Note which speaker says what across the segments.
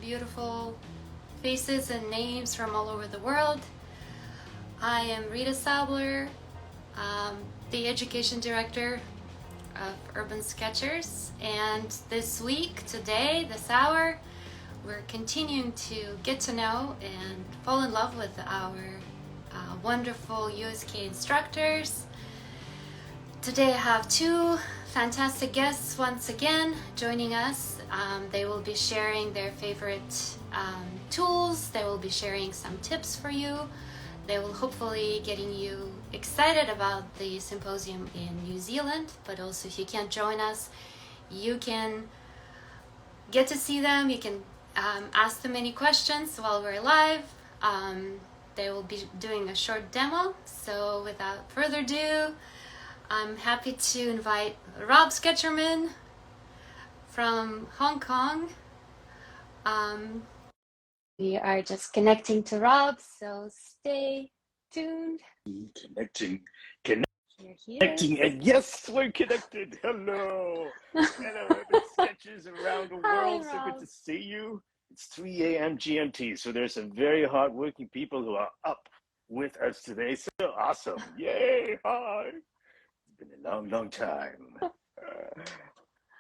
Speaker 1: beautiful faces and names from all over the world. I am Rita Sabler, the Education Director of Urban Sketchers, and this week, today, this hour, we're continuing to get to know and fall in love with our wonderful USK instructors. Today I have two fantastic guests once again joining us. They will be sharing their favorite tools. They will be sharing some tips for you. They will hopefully getting you excited about the symposium in New Zealand, but also if you can't join us, you can get to see them. You can ask them any questions while we're live. They will be doing a short demo. So without further ado, I'm happy to invite Rob Sketcherman from Hong Kong. We are just connecting to Rob, so stay tuned.
Speaker 2: Connecting, and yes, we're connected. Hello, hello, Urban Sketchers around the world.
Speaker 1: Hi,
Speaker 2: So
Speaker 1: Rob.
Speaker 2: good to see you. It's 3 a.m. GMT, so there's some very hardworking people who are up with us today. So awesome! Yay! Hi. It's been a long, long time.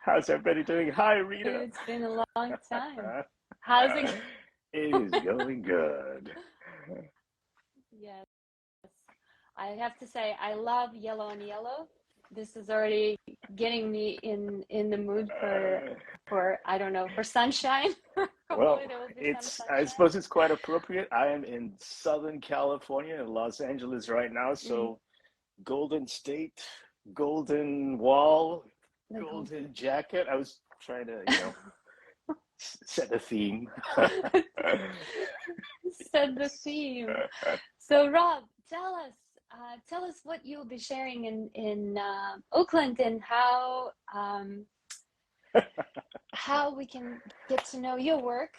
Speaker 2: How's everybody doing? Hi, Rita.
Speaker 1: It's been a long time. How's it?
Speaker 2: It is going good.
Speaker 1: Yes, I have to say I love yellow on yellow. This is already getting me in the mood for I don't know, for sunshine.
Speaker 2: Well,
Speaker 1: Hopefully there will be some
Speaker 2: I
Speaker 1: sunshine.
Speaker 2: suppose it's quite appropriate. I am in Southern California, in Los Angeles right now. So Golden State, Golden Wall, Golden Jacket. I was trying to, set a theme.
Speaker 1: Set the theme. So Rob, tell us what you'll be sharing in Oakland and how we can get to know your work.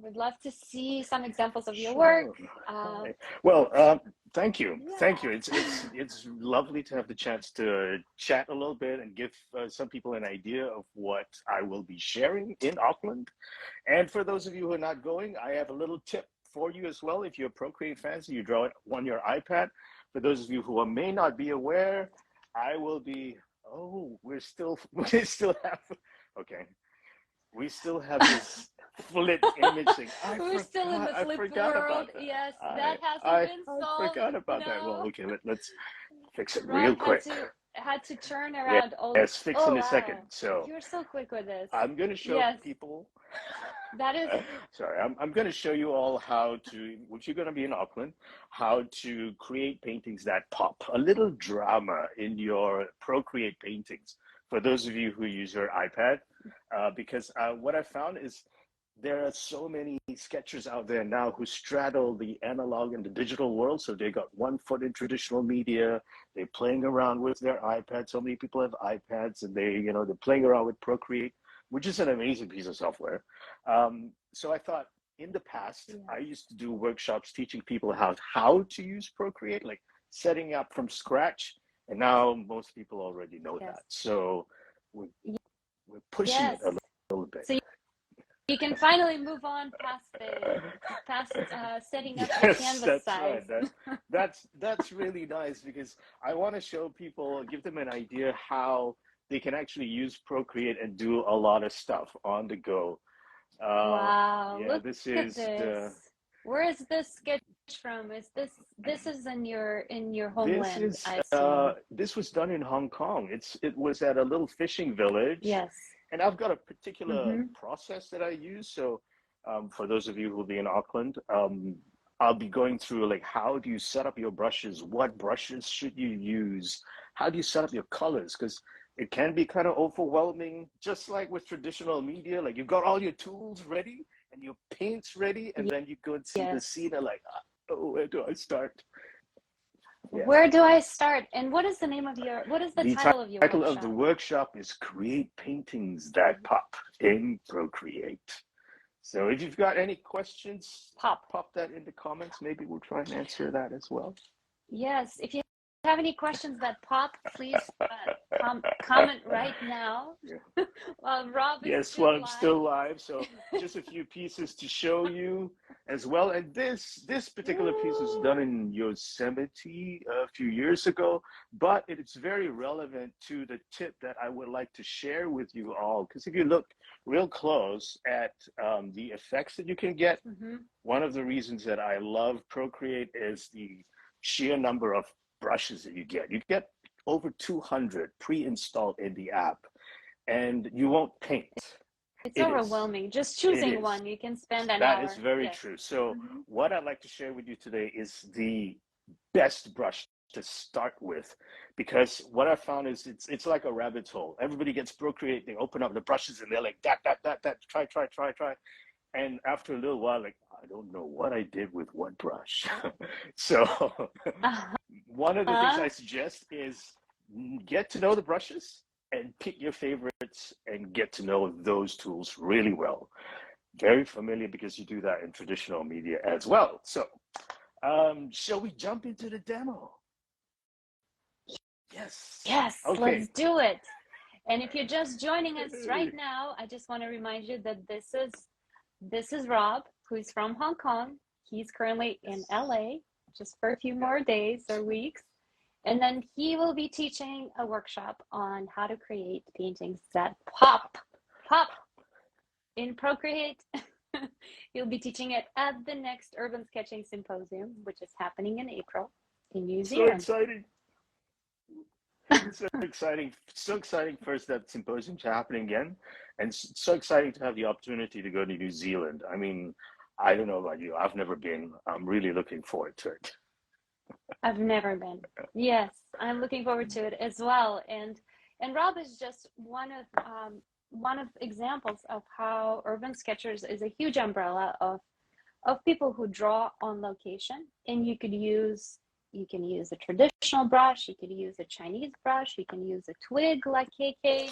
Speaker 1: We'd love to see some examples of your work.
Speaker 2: Well, thank you.
Speaker 1: Yeah.
Speaker 2: Thank you. It's lovely to have the chance to chat a little bit and give some people an idea of what I will be sharing in Auckland. And for those of you who are not going, I have a little tip for you as well. If you're Procreate fans, you draw it on your iPad. For those of you who may not be aware, I will be. Oh, we still have. Okay. We still have this flip imaging.
Speaker 1: We're still in the flip world. Yes, that hasn't been solved.
Speaker 2: I forgot about that. Well, okay, let's fix it real
Speaker 1: Rob
Speaker 2: quick.
Speaker 1: had to turn around all.
Speaker 2: Yes, fix in a second.
Speaker 1: Wow.
Speaker 2: So
Speaker 1: You're so quick with this.
Speaker 2: I'm going to show people.
Speaker 1: That is.
Speaker 2: Sorry, I'm going to show you all how to, if you're going to be in Auckland, how to create paintings that pop. A little drama in your Procreate paintings for those of you who use your iPad. Because what I found is there are so many sketchers out there now who straddle the analog and the digital world. So they got one foot in traditional media. They're playing around with their iPads. So many people have iPads, and they're playing around with Procreate, which is an amazing piece of software. So I thought in the past, I used to do workshops teaching people how to use Procreate, like setting up from scratch. And now most people already know that. So we're pushing it a little bit.
Speaker 1: So you can finally move on past setting up the canvas size.
Speaker 2: Right. That's really nice, because I want to show people, give them an idea how they can actually use Procreate and do a lot of stuff on the go.
Speaker 1: Wow!
Speaker 2: Yeah,
Speaker 1: look
Speaker 2: this
Speaker 1: at
Speaker 2: is
Speaker 1: this. Where is this sketch from? Is this is in your homeland?
Speaker 2: This was done in Hong Kong. It was at a little fishing village.
Speaker 1: Yes.
Speaker 2: And I've got a particular process that I use. So for those of you who will be in Auckland, I'll be going through like, how do you set up your brushes? What brushes should you use? How do you set up your colors? Because it can be kind of overwhelming, just like with traditional media. Like, you've got all your tools ready and your paints ready, and then you go and see the scene and like, oh, where do I start?
Speaker 1: Yeah. Where do I start? And what is the name of what is the title of your workshop?
Speaker 2: The title of the workshop is Create Paintings That Pop in Procreate. So if you've got any questions, pop that in the comments. Maybe we'll try and answer that as well.
Speaker 1: Yes, if you have any questions that pop, please comment right now while Rob is
Speaker 2: Yes, well,
Speaker 1: still
Speaker 2: I'm
Speaker 1: live.
Speaker 2: still live, so just a few pieces to show you as well. And this particular piece was done in Yosemite a few years ago, but it's very relevant to the tip that I would like to share with you all. Because if you look real close at the effects that you can get, one of the reasons that I love Procreate is the sheer number of brushes that you get. You get over 200 pre-installed in the app, and you won't paint.
Speaker 1: It's
Speaker 2: It is.
Speaker 1: overwhelming. Just
Speaker 2: It
Speaker 1: choosing
Speaker 2: is.
Speaker 1: one, you can spend an
Speaker 2: That is
Speaker 1: hour.
Speaker 2: very
Speaker 1: Yes.
Speaker 2: true. So, what I'd like to share with you today is the best brush to start with, because what I found is it's like a rabbit hole. Everybody gets Procreate, they open up the brushes, and they're like that, try, and after a little while, like, I don't know what I did with one brush. So, one of the things I suggest is get to know the brushes and pick your favorites and get to know those tools really well. Very familiar because you do that in traditional media as well. So, shall we jump into the demo? Yes.
Speaker 1: Yes,
Speaker 2: Okay.
Speaker 1: let's do it. And if you're just joining us right now, I just want to remind you that this is Rob, who's from Hong Kong. He's currently in LA, just for a few more days or weeks. And then he will be teaching a workshop on how to create paintings that pop in Procreate. He'll be teaching it at the next Urban Sketching Symposium, which is happening in April in New Zealand.
Speaker 2: So exciting. So exciting. So exciting first that symposium's happening again. And so exciting to have the opportunity to go to New Zealand. I mean, I don't know about you. I've never been. I'm really looking forward to it.
Speaker 1: I've never been. Yes, I'm looking forward to it as well. And Rob is just one of examples of how Urban Sketchers is a huge umbrella of people who draw on location. And you can use a traditional brush, you can use a Chinese brush, you can use a twig like KK,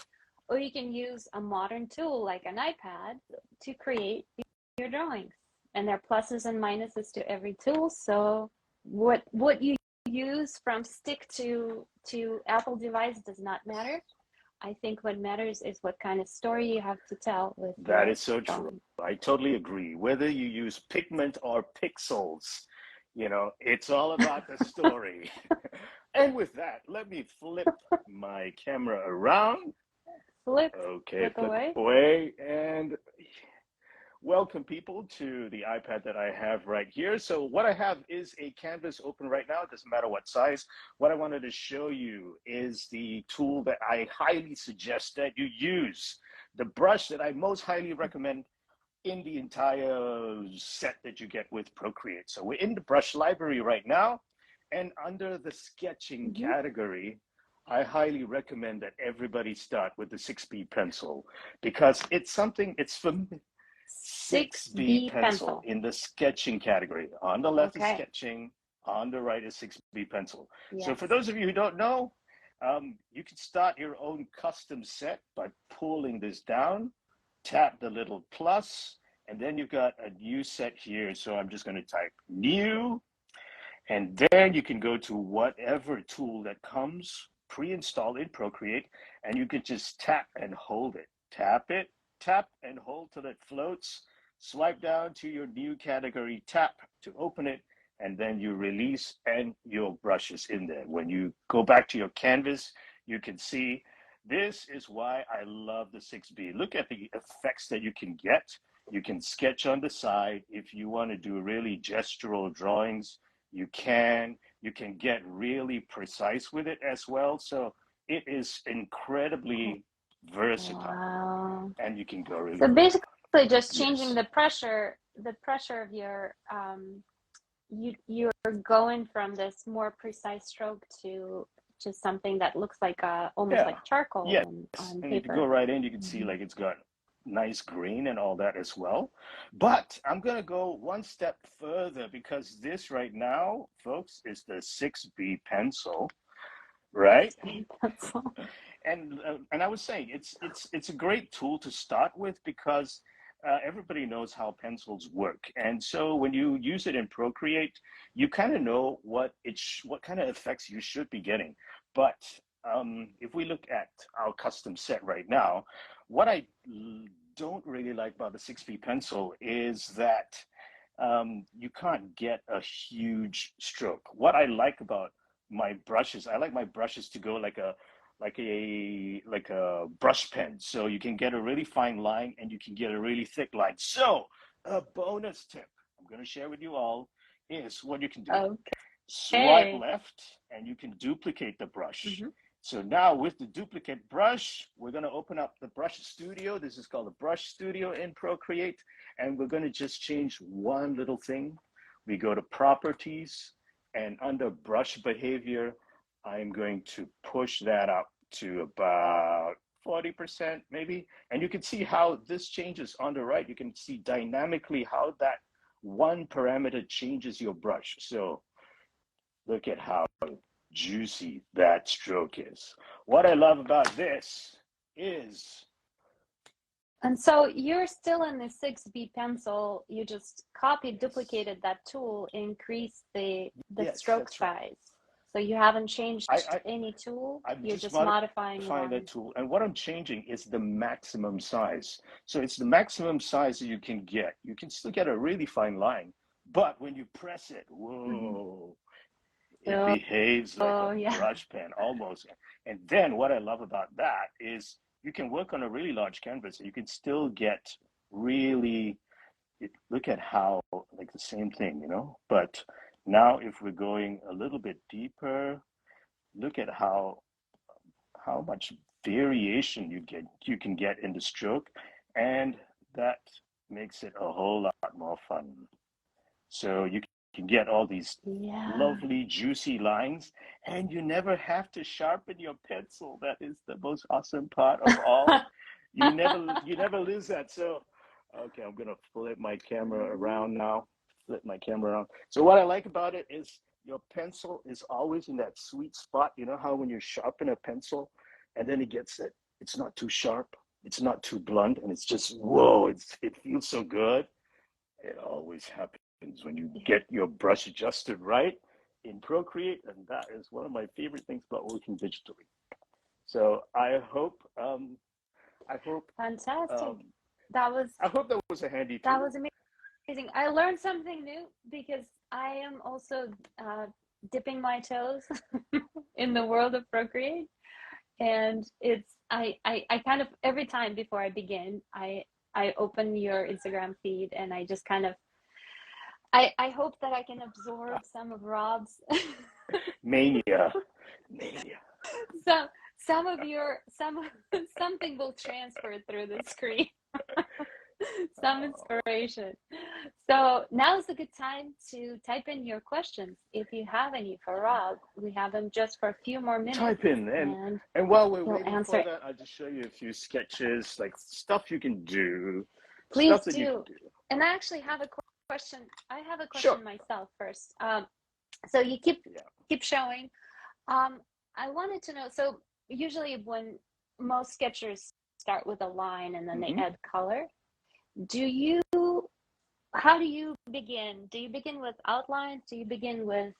Speaker 1: or you can use a modern tool like an iPad to create your drawings. And there are pluses and minuses to every tool. So what you use from stick to Apple device does not matter. I think what matters is what kind of story you have to tell with
Speaker 2: that is so true. I totally agree. Whether you use pigment or pixels, it's all about the story. And with that, let me flip my camera around.
Speaker 1: Flip
Speaker 2: away, and welcome people to the iPad that I have right here. So what I have is a canvas open right now. It doesn't matter what size. What I wanted to show you is the tool that I highly suggest that you use, the brush that I most highly recommend in the entire set that you get with Procreate. So we're in the brush library right now, and under the sketching category, I highly recommend that everybody start with the 6B pencil, because it's from 6B pencil in the sketching category. On the left is sketching, on the right is 6B pencil. Yes. So for those of you who don't know, you can start your own custom set by pulling this down, tap the little plus, and then you've got a new set here. So I'm just going to type new, and then you can go to whatever tool that comes pre-installed in Procreate, and you can just tap and hold it. Tap it, tap and hold till it floats. Swipe down to your new category, tap to open it, and then you release and your brush is in there. When you go back to your canvas, you can see this is why I love the 6B. Look at the effects that you can get. You can sketch on the side. If you want to do really gestural drawings, you can get really precise with it as well. So it is incredibly versatile.
Speaker 1: Wow.
Speaker 2: And you can go really
Speaker 1: so basically just changing the pressure of your you're going from this more precise stroke to something that looks like almost like charcoal on paper.
Speaker 2: And if you go right in, you can see like it's got nice grain and all that as well. But I'm going to go one step further, because this right now, folks, is the 6B pencil, right?
Speaker 1: 6B pencil.
Speaker 2: And I was saying it's a great tool to start with, because everybody knows how pencils work. And so when you use it in Procreate, you kind of know what kind of effects you should be getting. But if we look at our custom set right now, what I don't really like about the 6B pencil is that you can't get a huge stroke. What I like about my brushes, I like my brushes to go like a brush pen, so you can get a really fine line and you can get a really thick line. So a bonus tip I'm going to share with you all is what you can do. Swipe
Speaker 1: Okay.
Speaker 2: left and you can duplicate the brush.
Speaker 1: Mm-hmm.
Speaker 2: So now with the duplicate brush, we're going to open up the brush studio. This is called the brush studio in Procreate. And we're going to just change one little thing. We go to properties, and under brush behavior, I'm going to push that up to about 40% maybe. And you can see how this changes on the right. You can see dynamically how that one parameter changes your brush. So look at how juicy that stroke is. What I love about this is...
Speaker 1: And so you're still in the 6B pencil. You just copied, duplicated that tool, increased the
Speaker 2: Yes,
Speaker 1: stroke
Speaker 2: that's right.
Speaker 1: size. So you haven't changed
Speaker 2: I
Speaker 1: any tool.
Speaker 2: I'm
Speaker 1: You're
Speaker 2: just
Speaker 1: just modifying
Speaker 2: modifying
Speaker 1: one.
Speaker 2: the tool, and what I'm changing is the maximum size. So it's the maximum size that you can get. You can still get a really fine line, but when you press it, whoa, it
Speaker 1: Oh,
Speaker 2: behaves like
Speaker 1: oh
Speaker 2: a
Speaker 1: yeah.
Speaker 2: brush pen almost. And then what I love about that is you can work on a really large canvas and you can still get really, look at how, like the same thing, you know? But now if we're going a little bit deeper, look at how much variation you can get in the stroke, and that makes it a whole lot more fun. So you can get all these
Speaker 1: Yeah.
Speaker 2: lovely juicy lines, and you never have to sharpen your pencil. That is the most awesome part of all. You never lose that. So okay, I'm gonna flip my camera around now. Flip my camera around. So what I like about it is your pencil is always in that sweet spot. You know how when you sharpen a pencil and then it's not too sharp, it's not too blunt, and it's just whoa, it feels so good. It always happens when you get your brush adjusted right in Procreate, and that is one of my favorite things about working digitally. So I hope
Speaker 1: Fantastic.
Speaker 2: um,
Speaker 1: That was
Speaker 2: I hope that was a handy
Speaker 1: that
Speaker 2: tool.
Speaker 1: was amazing. I learned something new because I am also dipping my toes in the world of Procreate. And it's I kind of every time before I begin, I open your Instagram feed and I just kind of I hope that I can absorb some of Rob's
Speaker 2: Mania, mania.
Speaker 1: some of your something will transfer through the screen. Some inspiration. So now's a good time to type in your questions. If you have any for Rob, we have him just for a few more minutes
Speaker 2: Type in,
Speaker 1: and
Speaker 2: and while we're
Speaker 1: he'll
Speaker 2: waiting for
Speaker 1: answer.
Speaker 2: that, I'll just show you a few sketches, like stuff you can do,
Speaker 1: Please
Speaker 2: stuff that you can
Speaker 1: do.
Speaker 2: do.
Speaker 1: And I actually have a question. I have a
Speaker 2: Sure.
Speaker 1: question myself first. So you keep showing. I wanted to know. So usually when most sketchers start with a line and then they
Speaker 2: Mm-hmm.
Speaker 1: add color, do you? How do you begin? Do you begin with outlines? Do you begin with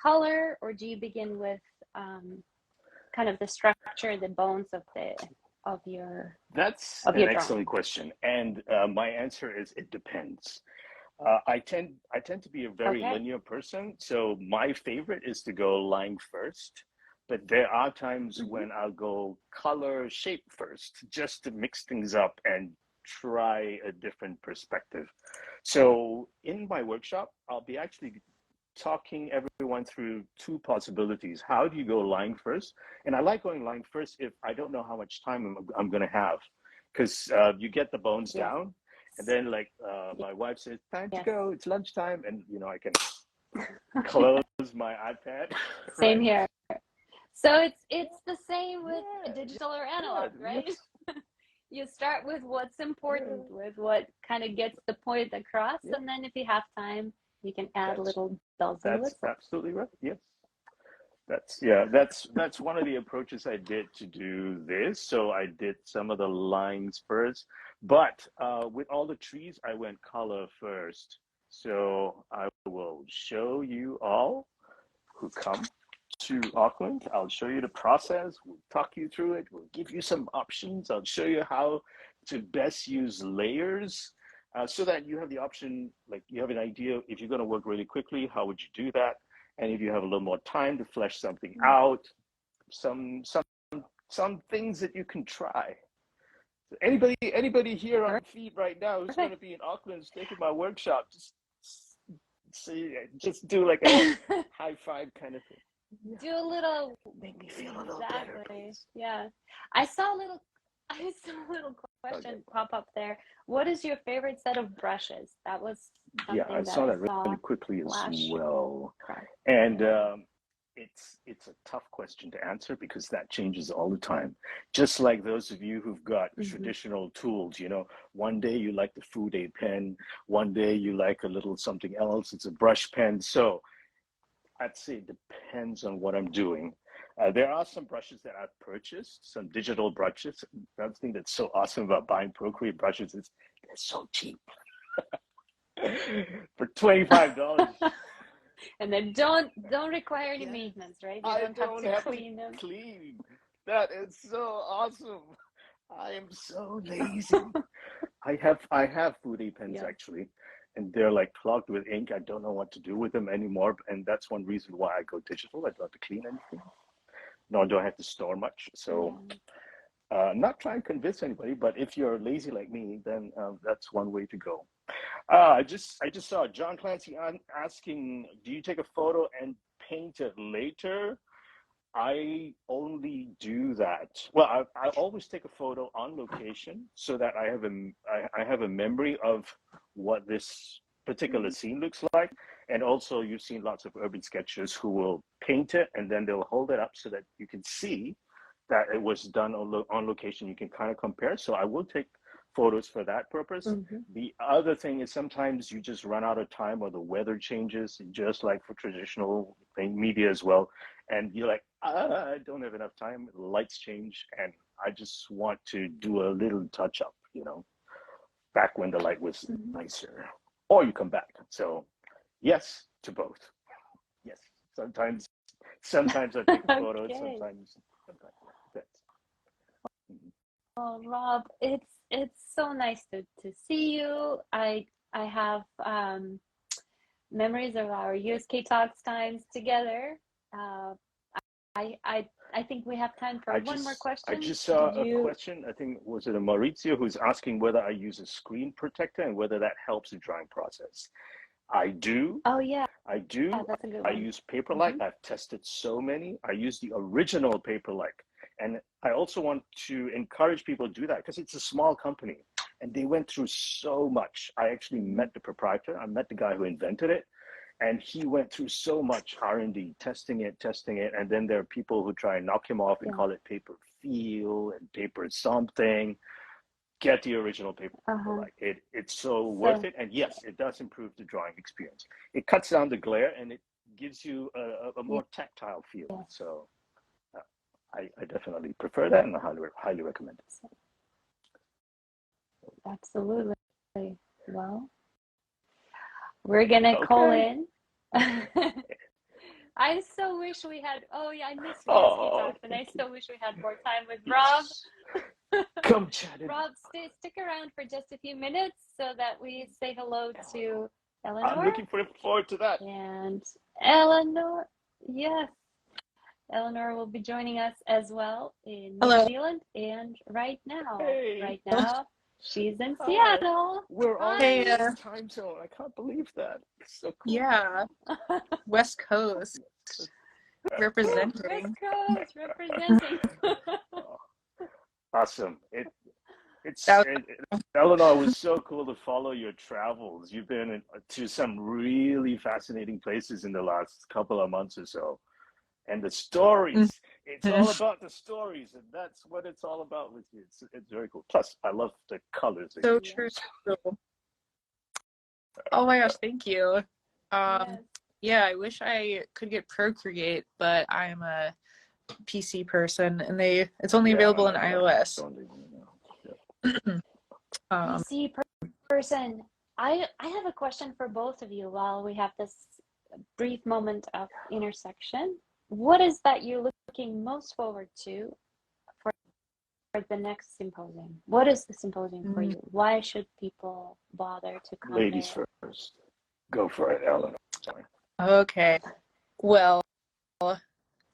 Speaker 1: color, or do you begin with kind of the structure, the bones of your
Speaker 2: That's
Speaker 1: of
Speaker 2: an
Speaker 1: your drawing?
Speaker 2: excellent question, and my answer is it depends. I tend to be a very
Speaker 1: Okay.
Speaker 2: linear person, so my favorite is to go line first. But there are times
Speaker 1: Mm-hmm.
Speaker 2: when I'll go color shape first, just to mix things up and try a different perspective. So in my workshop, I'll be actually talking everyone through two possibilities. How do you go line first? And I like going line first if I don't know how much time I'm going to have, because you get the bones
Speaker 1: Yes.
Speaker 2: down, and then like my wife says, "Time to
Speaker 1: Yes.
Speaker 2: go. It's lunchtime," and I can close my iPad,
Speaker 1: Same
Speaker 2: right?
Speaker 1: here. So it's the same with
Speaker 2: Yeah,
Speaker 1: digital or
Speaker 2: yeah,
Speaker 1: analog, right?
Speaker 2: yes,
Speaker 1: You start with what's important,
Speaker 2: yeah,
Speaker 1: with what kind of gets the point across,
Speaker 2: yeah.
Speaker 1: and then if you have time, you can add
Speaker 2: That's
Speaker 1: little bells and
Speaker 2: that's
Speaker 1: whistles.
Speaker 2: absolutely right. Yes, That's one of the approaches I did to do this. So I did some of the lines first, but with all the trees, I went color first. So I will show you all who come to Auckland. I'll show you the process. We'll talk you through it. We'll give you some options. I'll show you how to best use layers so that you have the option, like you have an idea if you're going to work really quickly, how would you do that? And if you have a little more time to flesh something out, some things that you can try. So anybody here on feed right now who's going to be in Auckland is taking my workshop, just do like a high five kind of thing.
Speaker 3: Do a little,
Speaker 2: make me feel a little better, please.
Speaker 3: Yeah. I saw a little question pop up there. What is your favorite set of brushes? That was something
Speaker 2: I saw that really quickly as well. And it's a tough question to answer because that changes all the time. Just like those of you who've got traditional tools, you know, one day you like the Fude pen, one day you like a little something else, it's a brush pen. So I'd say it depends on what I'm doing. There are some brushes that I've purchased, some digital brushes. Another thing that's so awesome about buying Procreate brushes is they're so cheap. For $25.
Speaker 3: And they don't require any maintenance, right? You
Speaker 2: don't have to
Speaker 3: clean them.
Speaker 2: That is so awesome. I am so lazy. I have Fude pens actually, and they're like clogged with ink. I don't know what to do with them anymore, and that's one reason why I go digital. I don't have to clean anything, nor do I have to store much. So, not trying to convince anybody, but if you're lazy like me, then that's one way to go. I just saw John Clancy asking, do you take a photo and paint it later? I only do that. Well, I always take a photo on location so that I have a memory of what this particular scene looks like. And also, you've seen lots of urban sketchers who will paint it and then they'll hold it up so that you can see that it was done on location. You can kind of compare. So I will take photos for that purpose. The other thing is sometimes you just run out of time or the weather changes, just like for traditional media as well. And you're like, I don't have enough time. The lights change, and I just want to do a little touch up, you know, back when the light was nicer. Or you come back. So yes to both. Yes. Sometimes I take photos, sometimes.
Speaker 3: Oh, Rob, it's so nice to see you. I have memories of our USK Talks times together. I think we have time for one more question.
Speaker 2: I just saw a question. I think was it a Maurizio who's asking whether I use a screen protector and whether that helps the drawing process. I do.
Speaker 3: Oh yeah.
Speaker 2: I do.
Speaker 3: Yeah, that's a good one.
Speaker 2: I use Paperlike. I've tested so many. I use the original Paperlike. And I also want to encourage people to do that because it's a small company and they went through so much. I actually met the proprietor. I met the guy who invented it. And he went through so much R&D, testing it. And then there are people who try and knock him off and call it paper feel and paper something. Get the original paper. It's so worth it. And yes, it does improve the drawing experience. It cuts down the glare and it gives you a more tactile feel. So I definitely prefer that and I highly recommend it.
Speaker 3: Absolutely. Well, we're going to call in. I so wish we had, I missed Talks, and I so wish we had more time with Rob.
Speaker 2: Come chat.
Speaker 3: Rob, stick around for just a few minutes so that we say hello to Eleanor.
Speaker 2: I'm looking forward to that.
Speaker 3: And Eleanor, yes. Eleanor will be joining us as well in New Zealand. And right now, she's in Seattle.
Speaker 2: We're all in the time zone. I can't believe that. It's so cool.
Speaker 4: Yeah. West Coast. Representing.
Speaker 3: West Coast representing.
Speaker 2: Awesome. Eleanor, it was so cool to follow your travels. You've been to some really fascinating places in the last couple of months or so. And the stories, it's all about the stories, and that's what it's all about with you. It's very cool. Plus, I love the colors.
Speaker 4: So true. Oh my gosh, thank you. Yeah, I wish I could get Procreate, but I'm a PC person, and it's only available in iOS.
Speaker 3: PC person. I have a question for both of you while we have this brief moment of intersection. What is that you're looking most forward to for the next symposium? What is the symposium for you? Why should people bother to come
Speaker 2: Ladies
Speaker 3: there?
Speaker 2: first. Go for it, Eleanor.
Speaker 4: Okay. Well,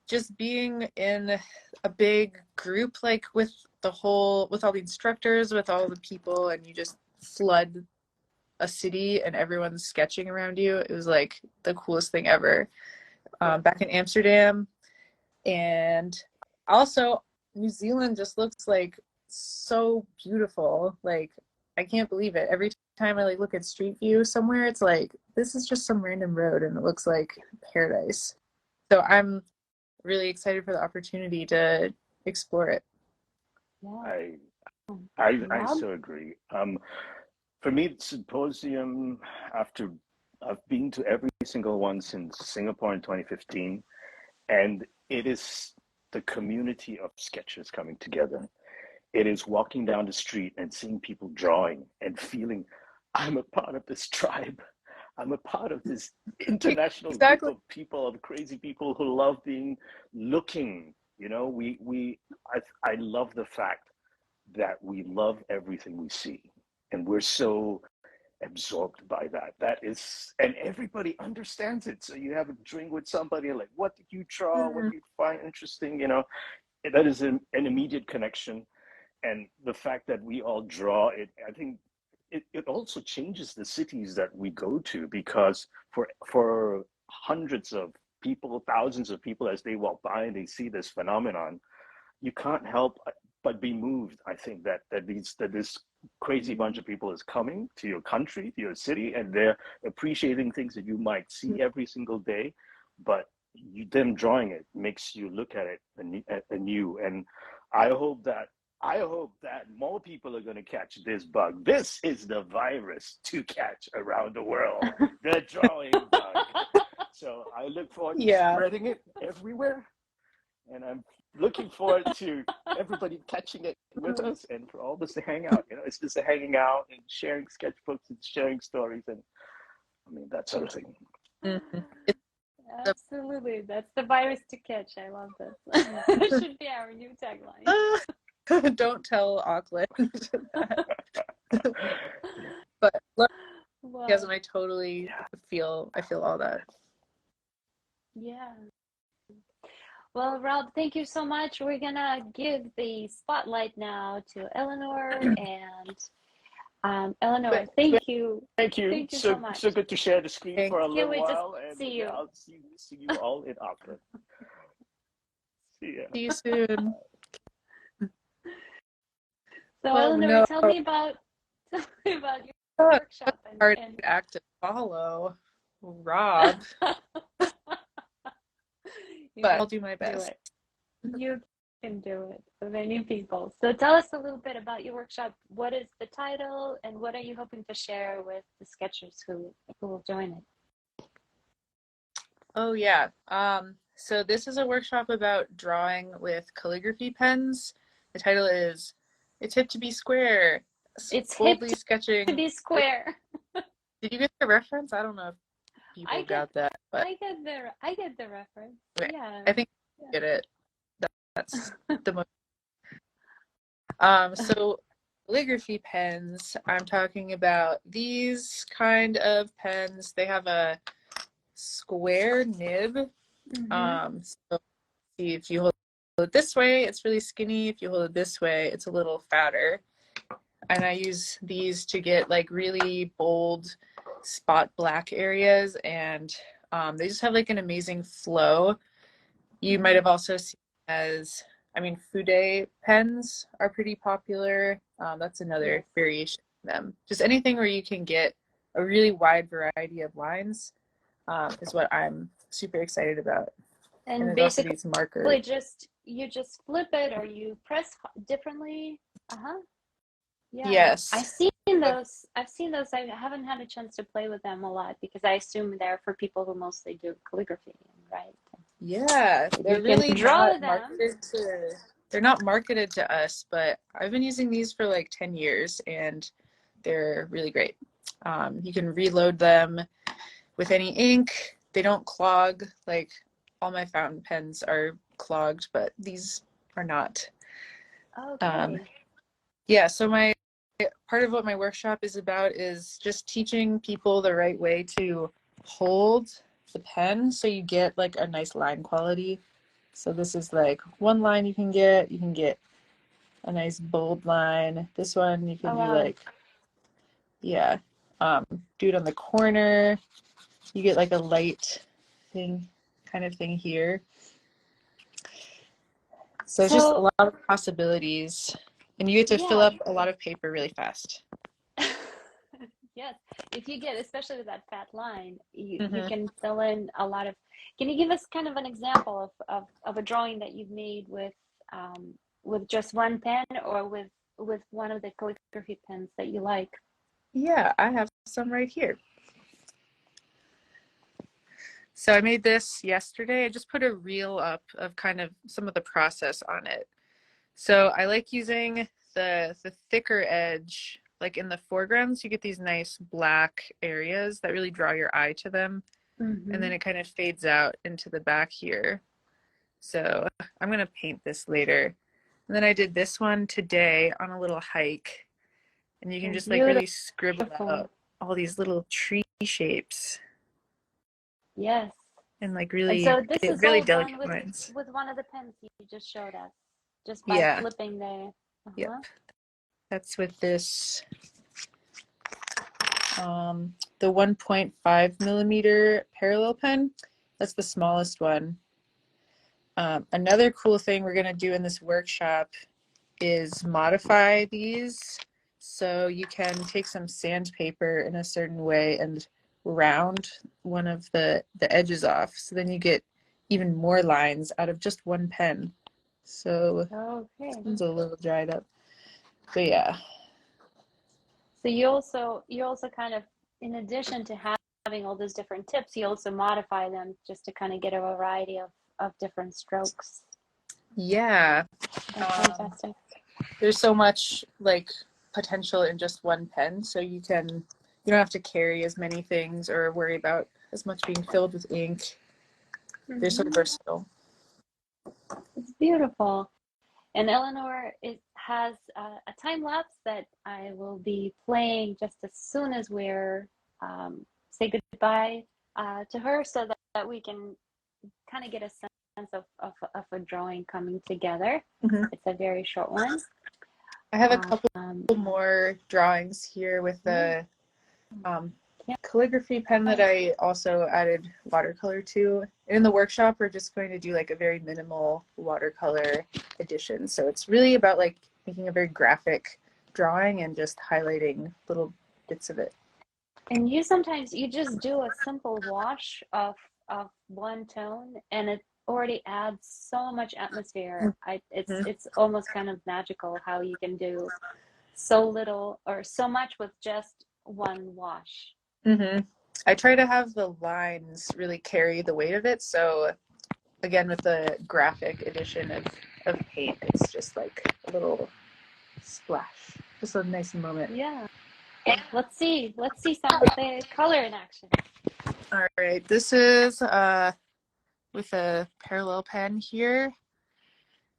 Speaker 4: just being in a big group, like with all the instructors, with all the people, and you just flood a city and everyone's sketching around you. It was like the coolest thing ever. Back in Amsterdam, and also New Zealand just looks like so beautiful. Like, I can't believe it. Every time I like look at Street View somewhere, it's like, this is just some random road and it looks like paradise. So I'm really excited for the opportunity to explore it.
Speaker 3: Yeah.
Speaker 2: I so agree. For me, the symposium, after I've been to every single one since Singapore in 2015, and it is the community of sketchers coming together. It is walking down the street and seeing people drawing and feeling, I'm a part of this tribe. I'm a part of this international group of people, of crazy people who love looking. You know, I love the fact that we love everything we see, and we're so absorbed by that. That is, and everybody understands it. So you have a drink with somebody, like, what did you draw? What do you find interesting? You know, that is an immediate connection. And the fact that we all draw it, I think it also changes the cities that we go to, because for hundreds of people, thousands of people, as they walk by and they see this phenomenon, you can't help but be moved. I think that this crazy bunch of people is coming to your country, to your city, and they're appreciating things that you might see every single day, but them drawing it makes you look at it anew. And I hope that more people are going to catch this bug. This is the virus to catch around the world, the drawing bug. So I look forward to spreading it everywhere, and I'm looking forward to everybody catching it with us, and for all of us to hang out. You know, it's just a hanging out and sharing sketchbooks and sharing stories, and I mean, that sort of thing.
Speaker 3: Absolutely, that's the virus to catch. I love this. It should be our new tagline.
Speaker 4: Don't tell Auckland. But I totally feel all that.
Speaker 3: Yeah. Well, Rob, thank you so much. We're gonna give the spotlight now to Eleanor, and Eleanor, thank you.
Speaker 2: Thank you.
Speaker 3: Thank you so much.
Speaker 2: So good to share the screen for a little while, and
Speaker 3: see you.
Speaker 2: I'll see you all in Auckland. See ya.
Speaker 4: See you soon.
Speaker 3: So, Eleanor, tell me about your workshop.
Speaker 4: Hard act to follow, Rob. But I'll do my best.
Speaker 3: You can do it for many people. So tell us a little bit about your workshop. What is the title, and what are you hoping to share with the sketchers who will join it?
Speaker 4: Oh yeah. So this is a workshop about drawing with calligraphy pens. The title is "It's Hip to Be Square."
Speaker 3: It's
Speaker 4: boldly
Speaker 3: hip
Speaker 4: sketching
Speaker 3: to be square.
Speaker 4: Did you get the reference? I don't know if people got that, but
Speaker 3: I get the reference.
Speaker 4: Okay.
Speaker 3: Yeah,
Speaker 4: I think you get it. That's the most. So calligraphy pens. I'm talking about these kind of pens. They have a square nib. So if you hold it this way, it's really skinny. If you hold it this way, it's a little fatter. And I use these to get like really bold spot black areas, and they just have like an amazing flow. You might have also seen Fude pens are pretty popular. That's another variation of them. Just anything where you can get a really wide variety of lines is what I'm super excited about.
Speaker 3: And basically, these markers. You just flip it, or you press differently. Yeah,
Speaker 4: Yes.
Speaker 3: I've seen those. I haven't had a chance to play with them a lot because I assume they're for people who mostly do calligraphy, right?
Speaker 4: Yeah,
Speaker 3: You can draw them.
Speaker 4: They're not marketed to us, but I've been using these for like 10 years and they're really great. You can reload them with any ink. They don't clog. Like all my fountain pens are clogged, but these are not.
Speaker 3: Okay.
Speaker 4: Yeah, so my part of what my workshop is about is just teaching people the right way to hold the pen so you get like a nice line quality. So this is like one line you can get a nice bold line. This one you can
Speaker 3: Oh
Speaker 4: do
Speaker 3: wow.
Speaker 4: like, yeah, do it on the corner. You get like a light thing, kind of thing here. So it's just a lot of possibilities. And you get to fill up a lot of paper really fast.
Speaker 3: Yes, if you get, especially with that fat line, you can fill in a lot of. Can you give us kind of an example of a drawing that you've made with just one pen or with one of the calligraphy pens that you like?
Speaker 4: Yeah, I have some right here. So I made this yesterday. I just put a reel up of kind of some of the process on it. So I like using the thicker edge, like in the foregrounds, you get these nice black areas that really draw your eye to them. And then it kind of fades out into the back here. So I'm going to paint this later. And then I did this one today on a little hike. And you can just like really scribble out all these little tree shapes.
Speaker 3: Yes.
Speaker 4: And like
Speaker 3: And
Speaker 4: really,
Speaker 3: so this is
Speaker 4: really
Speaker 3: all done
Speaker 4: delicate lines.
Speaker 3: with one of the pens you just showed us, just by flipping the.
Speaker 4: Yep. That's with this, the 1.5 millimeter parallel pen. That's the smallest one. Another cool thing we're gonna do in this workshop is modify these. So you can take some sandpaper in a certain way and round one of the edges off. So then you get even more lines out of just one pen. So this one's a little dried up. But yeah.
Speaker 3: So you also kind of, in addition to having all those different tips, you also modify them just to kind of get a variety of different strokes.
Speaker 4: Yeah.
Speaker 3: That's fantastic.
Speaker 4: There's so much like potential in just one pen, so you don't have to carry as many things or worry about as much being filled with ink. They're so versatile.
Speaker 3: It's beautiful. And Eleanor, it has a time lapse that I will be playing just as soon as we're say goodbye to her, so that we can kind of get a sense of a drawing coming together. It's a very short one.
Speaker 4: I have a couple more drawings here with the calligraphy pen that I also added watercolor to. In the workshop, we're just going to do like a very minimal watercolor edition. So it's really about like making a very graphic drawing and just highlighting little bits of it.
Speaker 3: And you sometimes just do a simple wash of one tone, and it already adds so much atmosphere. It's almost kind of magical how you can do so little or so much with just one wash.
Speaker 4: I try to have the lines really carry the weight of it. So again, with the graphic edition of paint, it's just like a little splash, just a nice moment.
Speaker 3: Yeah. Let's see some of the color in action.
Speaker 4: All right, this is with a parallel pen here.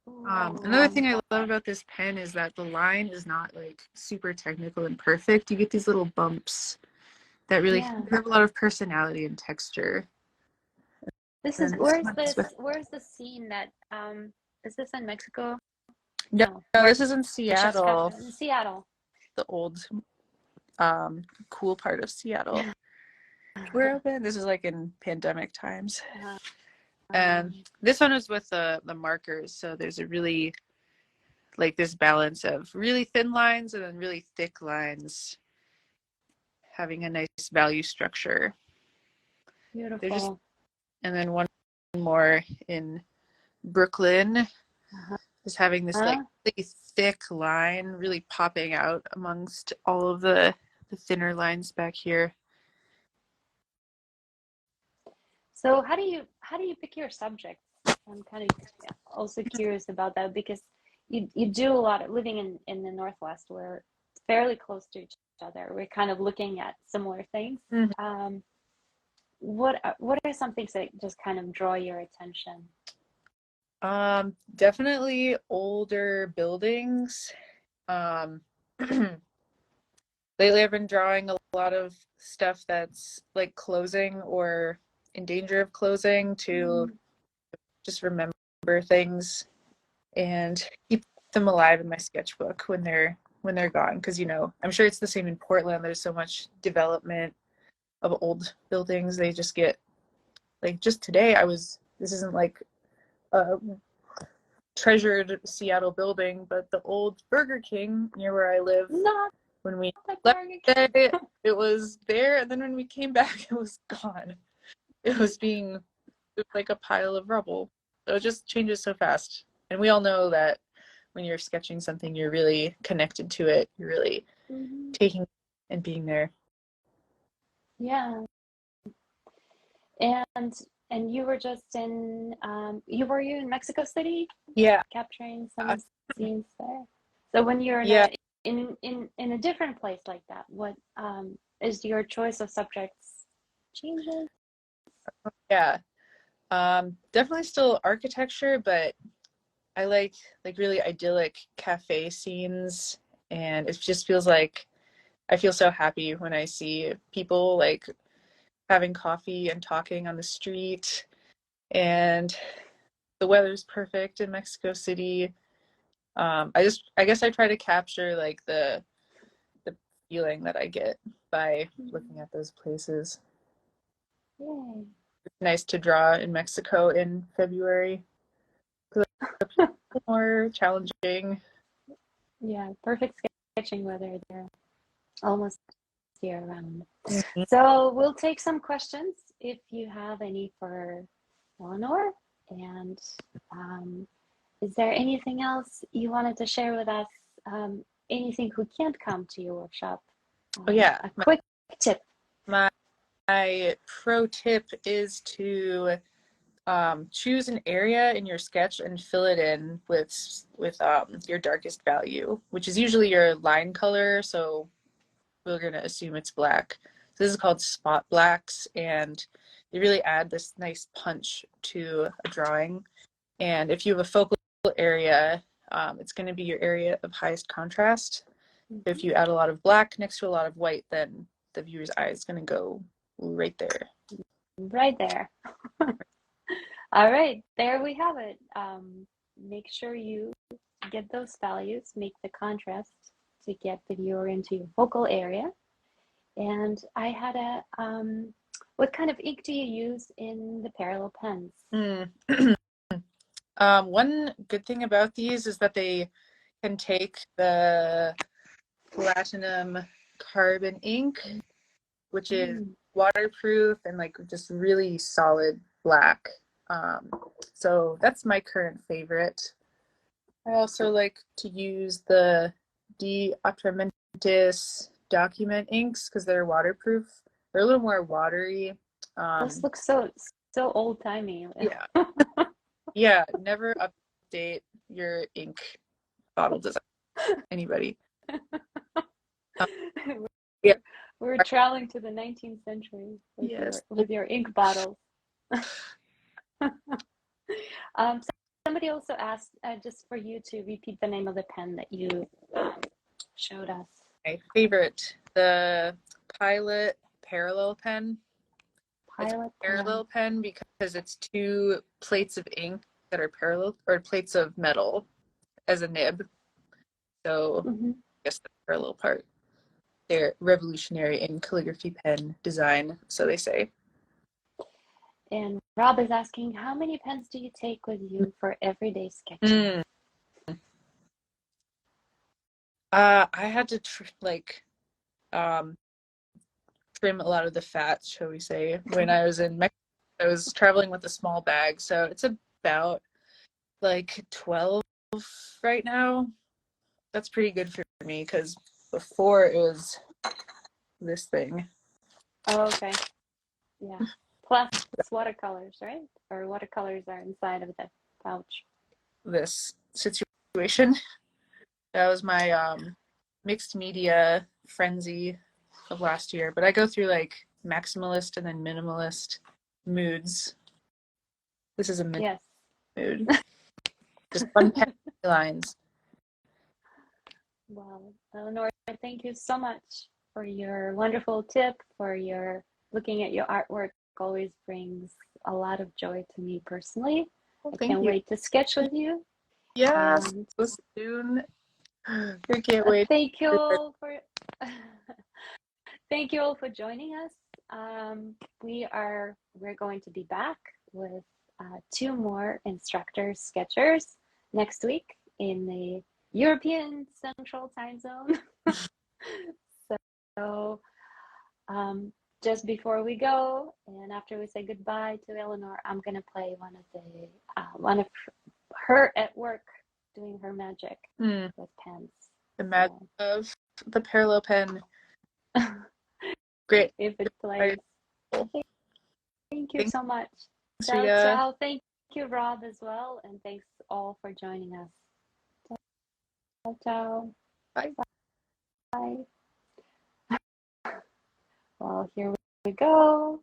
Speaker 4: Another thing I love about this pen is that the line is not like super technical and perfect. You get these little bumps that really have a lot of personality and texture.
Speaker 3: This is where's the scene that is this in Mexico?
Speaker 4: No, this is in Seattle.
Speaker 3: In Seattle.
Speaker 4: The old cool part of Seattle. We're open. This is like in pandemic times. And this one is with the markers, so there's a really like this balance of really thin lines and then really thick lines having a nice value structure.
Speaker 3: Beautiful.
Speaker 4: And then one more in Brooklyn. just having this like really thick line really popping out amongst all of the thinner lines back here.
Speaker 3: So how do you pick your subjects? I'm kind of also curious about that because you do a lot of living in the Northwest. We're fairly close to each other. We're kind of looking at similar things.
Speaker 4: Mm-hmm.
Speaker 3: What are some things that just kind of draw your attention?
Speaker 4: Definitely older buildings. Lately I've been drawing a lot of stuff that's like closing or in danger of closing to just remember things and keep them alive in my sketchbook when they're gone, because I'm sure it's the same in Portland. There's so much development of old buildings. They just get like, just today this isn't like a treasured Seattle building, but the old Burger King near where I live, when we left it was there, and then when we came back it was gone. It was like a pile of rubble. So it just changes so fast. And we all know that when you're sketching something, you're really connected to it. You're really taking and being there.
Speaker 3: Yeah. And you were just in were you in Mexico City?
Speaker 4: Yeah.
Speaker 3: Capturing some scenes there. So when you're in a different place like that, what is your choice of subjects changes?
Speaker 4: Yeah. Definitely still architecture, but I like really idyllic cafe scenes, and it just feels like I feel so happy when I see people like having coffee and talking on the street, and the weather's perfect in Mexico City. I guess I try to capture like the feeling that I get by looking at those places.
Speaker 3: Yay.
Speaker 4: It's nice to draw in Mexico in February. More challenging.
Speaker 3: Yeah, perfect sketching weather there, almost year round.
Speaker 4: Mm-hmm.
Speaker 3: So we'll take some questions if you have any for Eleanor. And is there anything else you wanted to share with us? Anything who can't come to your workshop? A quick tip.
Speaker 4: My pro tip is to choose an area in your sketch and fill it in with your darkest value, which is usually your line color. So we're going to assume it's black. So this is called spot blacks, and they really add this nice punch to a drawing. And if you have a focal area, it's going to be your area of highest contrast. If you add a lot of black next to a lot of white, then the viewer's eye is going to go right there.
Speaker 3: Right there. All right, there we have it. Make sure you get those values, make the contrast to get the viewer into your focal area. And I had what kind of ink do you use in the parallel pens?
Speaker 4: One good thing about these is that they can take the platinum carbon ink, which is waterproof and like just really solid black. So that's my current favorite. I also like to use the De Atramentis document inks because they're waterproof. They're a little more watery.
Speaker 3: Those look so old-timey.
Speaker 4: Yeah. Yeah, never update your ink bottle design. Anybody. Yeah.
Speaker 3: We're traveling to the 19th century with your ink bottles. Somebody also asked just for you to repeat the name of the pen that you showed us. My
Speaker 4: favorite, the Pilot Parallel Pen. Parallel pen because it's two plates of ink that are parallel, or plates of metal as a nib. So I guess the parallel part. They're revolutionary in calligraphy pen design, so they say.
Speaker 3: And Rob is asking, how many pens do you take with you for everyday sketching?
Speaker 4: I had to trim a lot of the fat, shall we say. When I was in Mexico, I was traveling with a small bag, so it's about like 12 right now. That's pretty good for me because before it was this thing.
Speaker 3: Oh, okay. Yeah. Plus watercolors, right? Or watercolors are inside of the pouch.
Speaker 4: This situation. That was my mixed media frenzy of last year. But I go through like maximalist and then minimalist moods. This is a
Speaker 3: Yes.
Speaker 4: mood. Just unpack lines.
Speaker 3: Well, Eleanor, thank you so much for your wonderful tip, for your looking at your artwork. Always brings a lot of joy to me personally.
Speaker 4: Well,
Speaker 3: I can't wait to sketch with you.
Speaker 4: Yes, so soon. I can't wait.
Speaker 3: Thank you all for thank you all for joining us. We're going to be back with 2 more instructor sketchers next week in the European Central Time Zone. So just before we go, and after we say goodbye to Eleanor, I'm gonna play one of her at work doing her magic with pens.
Speaker 4: The magic of the parallel pen. Great.
Speaker 3: If it plays. Thank you so much. Ciao, ciao. Thank you, Rob, as well, and thanks all for joining us. Ciao, ciao.
Speaker 4: Bye.
Speaker 3: Bye. Well, here we go.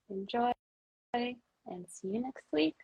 Speaker 3: Enjoy, and see you next week.